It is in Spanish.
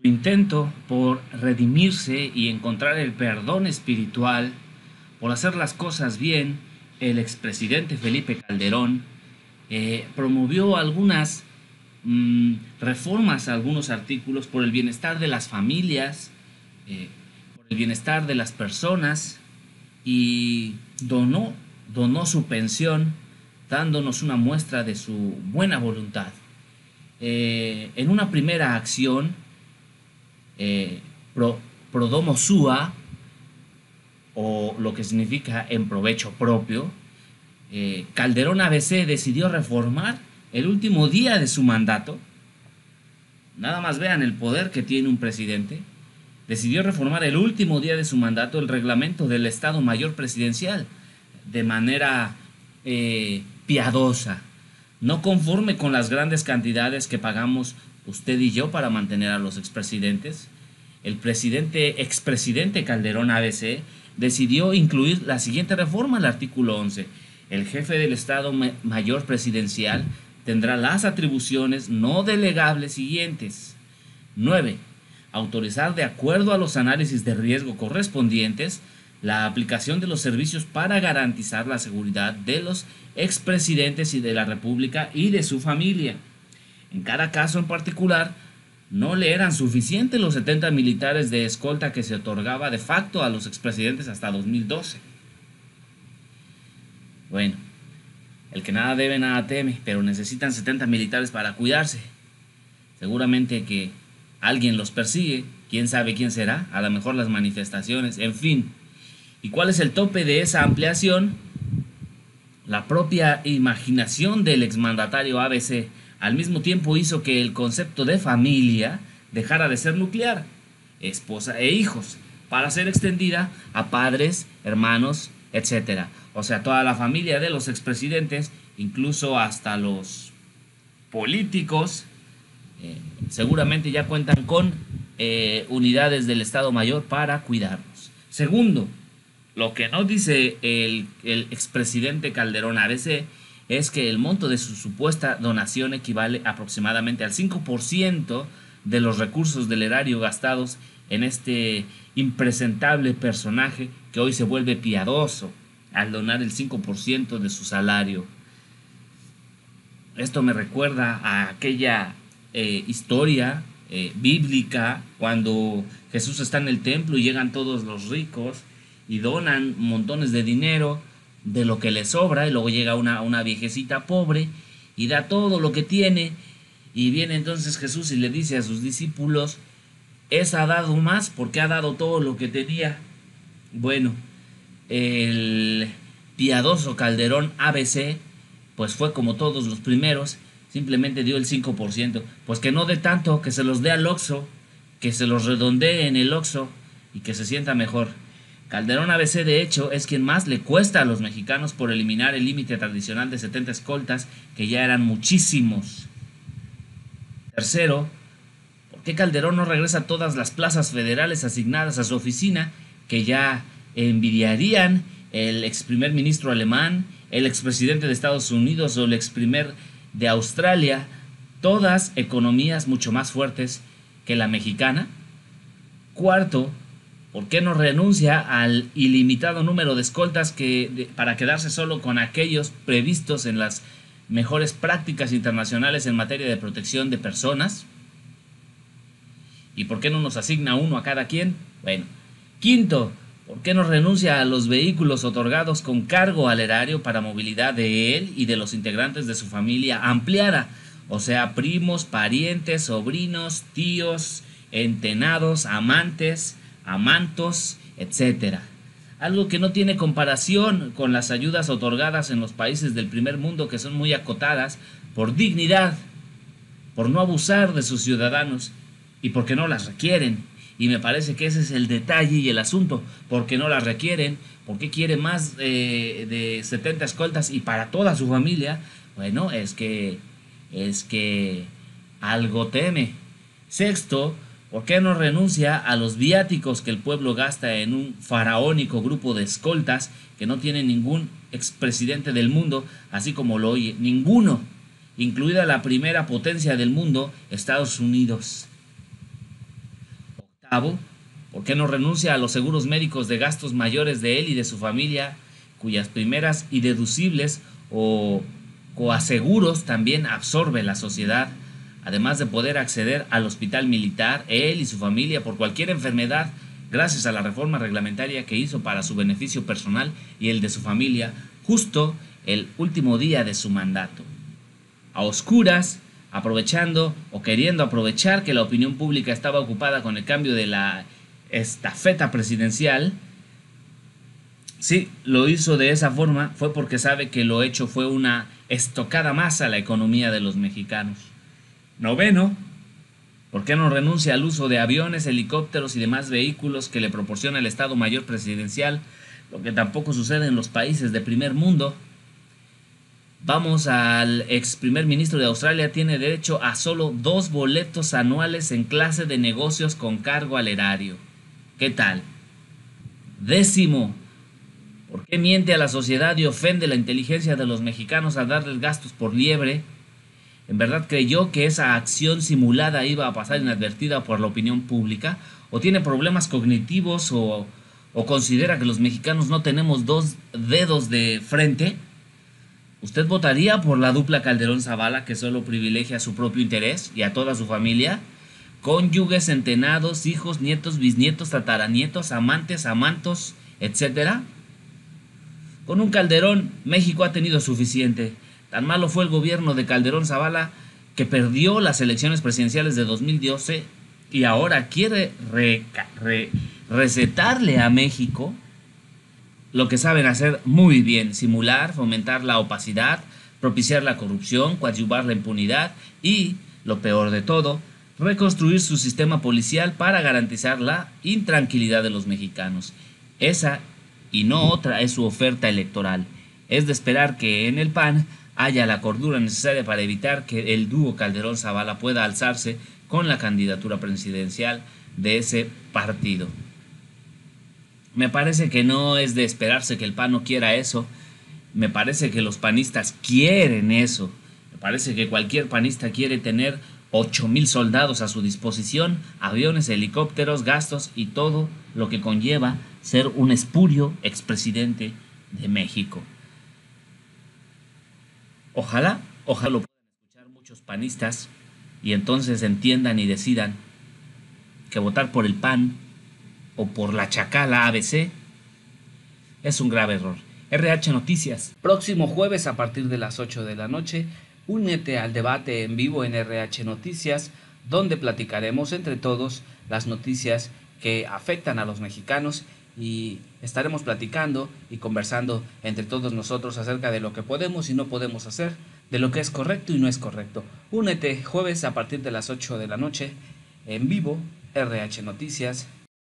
Su intento por redimirse y encontrar el perdón espiritual, por hacer las cosas bien, el expresidente Felipe Calderón promovió algunas reformas a algunos artículos por el bienestar de las familias, por el bienestar de las personas y donó su pensión dándonos una muestra de su buena voluntad. En una primera acción, eh, pro domo sua, o lo que significa en provecho propio, Calderón ABC decidió reformar el último día de su mandato. Nada más vean el poder que tiene un presidente. Decidió reformar el último día de su mandato el reglamento del Estado Mayor Presidencial de manera piadosa, no conforme con las grandes cantidades que pagamos usted y yo para mantener a los expresidentes. El expresidente Calderón ABC decidió incluir la siguiente reforma al artículo 11. El jefe del Estado Mayor Presidencial tendrá las atribuciones no delegables siguientes. 9. Autorizar, de acuerdo a los análisis de riesgo correspondientes, la aplicación de los servicios para garantizar la seguridad de los expresidentes y de la República y de su familia. En cada caso en particular, no le eran suficientes los 70 militares de escolta que se otorgaba de facto a los expresidentes hasta 2012. Bueno, el que nada debe, nada teme, pero necesitan 70 militares para cuidarse. Seguramente que alguien los persigue, quién sabe quién será, a lo mejor las manifestaciones, en fin. ¿Y cuál es el tope de esa ampliación? La propia imaginación del exmandatario ABC al mismo tiempo hizo que el concepto de familia dejara de ser nuclear, esposa e hijos, para ser extendida a padres, hermanos, etc. O sea, toda la familia de los expresidentes, incluso hasta los políticos, seguramente ya cuentan con unidades del Estado Mayor para cuidarnos. Segundo, lo que no dice el expresidente Calderón ABC es que el monto de su supuesta donación equivale aproximadamente al 5% de los recursos del erario gastados en este impresentable personaje que hoy se vuelve piadoso al donar el 5% de su salario. Esto me recuerda a aquella historia bíblica cuando Jesús está en el templo y llegan todos los ricos y donan montones de dinero de lo que le sobra, y luego llega una viejecita pobre y da todo lo que tiene, y viene entonces Jesús y le dice a sus discípulos: esa ha dado más porque ha dado todo lo que tenía. Bueno, el piadoso Calderón ABC pues fue como todos los primeros, simplemente dio el 5%, pues que no dé tanto, que se los dé al Oxxo, que se los redondee en el Oxxo y que se sienta mejor. Calderón ABC, de hecho, es quien más le cuesta a los mexicanos por eliminar el límite tradicional de 70 escoltas, que ya eran muchísimos. Tercero, ¿por qué Calderón no regresa todas las plazas federales asignadas a su oficina, que ya envidiarían el ex primer ministro alemán, el expresidente de Estados Unidos o el ex primer de Australia, todas economías mucho más fuertes que la mexicana? Cuarto, ¿por qué no renuncia al ilimitado número de escoltas para quedarse solo con aquellos previstos en las mejores prácticas internacionales en materia de protección de personas? ¿Y por qué no nos asigna uno a cada quien? Bueno. Quinto, ¿por qué no renuncia a los vehículos otorgados con cargo al erario para movilidad de él y de los integrantes de su familia ampliada? O sea, primos, parientes, sobrinos, tíos, entenados, amantes, amantos, etc. Algo que no tiene comparación con las ayudas otorgadas en los países del primer mundo, que son muy acotadas por dignidad, por no abusar de sus ciudadanos y porque no las requieren. Y me parece que ese es el detalle y el asunto, porque no las requieren, porque quiere más de 70 escoltas y para toda su familia. Bueno, es que algo teme. Sexto, ¿por qué no renuncia a los viáticos que el pueblo gasta en un faraónico grupo de escoltas que no tiene ningún expresidente del mundo, así como lo oye? Ninguno, incluida la primera potencia del mundo, Estados Unidos. Octavo, ¿por qué no renuncia a los seguros médicos de gastos mayores de él y de su familia, cuyas primeras y deducibles o coaseguros también absorbe la sociedad, además de poder acceder al hospital militar, él y su familia, por cualquier enfermedad, gracias a la reforma reglamentaria que hizo para su beneficio personal y el de su familia, justo el último día de su mandato? A oscuras, aprovechando o queriendo aprovechar que la opinión pública estaba ocupada con el cambio de la estafeta presidencial. Sí, lo hizo de esa forma, fue porque sabe que lo hecho fue una estocada más a la economía de los mexicanos. Noveno, ¿por qué no renuncia al uso de aviones, helicópteros y demás vehículos que le proporciona el Estado Mayor Presidencial, lo que tampoco sucede en los países de primer mundo? Vamos al ex primer ministro de Australia, tiene derecho a solo 2 boletos anuales en clase de negocios con cargo al erario. ¿Qué tal? Décimo, ¿por qué miente a la sociedad y ofende la inteligencia de los mexicanos al darles gastos por liebre? ¿En verdad creyó que esa acción simulada iba a pasar inadvertida por la opinión pública? ¿O tiene problemas cognitivos o considera que los mexicanos no tenemos 2 dedos de frente? ¿Usted votaría por la dupla Calderón-Zavala, que solo privilegia su propio interés y a toda su familia? Cónyuges, centenados, hijos, nietos, bisnietos, tataranietos, amantes, amantos, etcétera. Con un Calderón, México ha tenido suficiente. Tan malo fue el gobierno de Calderón-Zavala que perdió las elecciones presidenciales de 2012 y ahora quiere recetarle a México lo que saben hacer muy bien: simular, fomentar la opacidad, propiciar la corrupción, coadyuvar la impunidad y, lo peor de todo, reconstruir su sistema policial para garantizar la intranquilidad de los mexicanos. Esa y no otra es su oferta electoral. Es de esperar que en el PAN haya la cordura necesaria para evitar que el dúo Calderón-Zavala pueda alzarse con la candidatura presidencial de ese partido. Me parece que no es de esperarse que el PAN no quiera eso. Me parece que los panistas quieren eso. Me parece que cualquier panista quiere tener 8,000 soldados a su disposición, aviones, helicópteros, gastos y todo lo que conlleva ser un espurio expresidente de México. Ojalá lo puedan escuchar muchos panistas y entonces entiendan y decidan que votar por el PAN o por la chacala ABC es un grave error. RH Noticias. Próximo jueves a partir de las 8 de la noche, únete al debate en vivo en RH Noticias, donde platicaremos entre todos las noticias que afectan a los mexicanos y estaremos platicando y conversando entre todos nosotros acerca de lo que podemos y no podemos hacer, de lo que es correcto y no es correcto. Únete jueves a partir de las 8 de la noche en vivo, RH Noticias.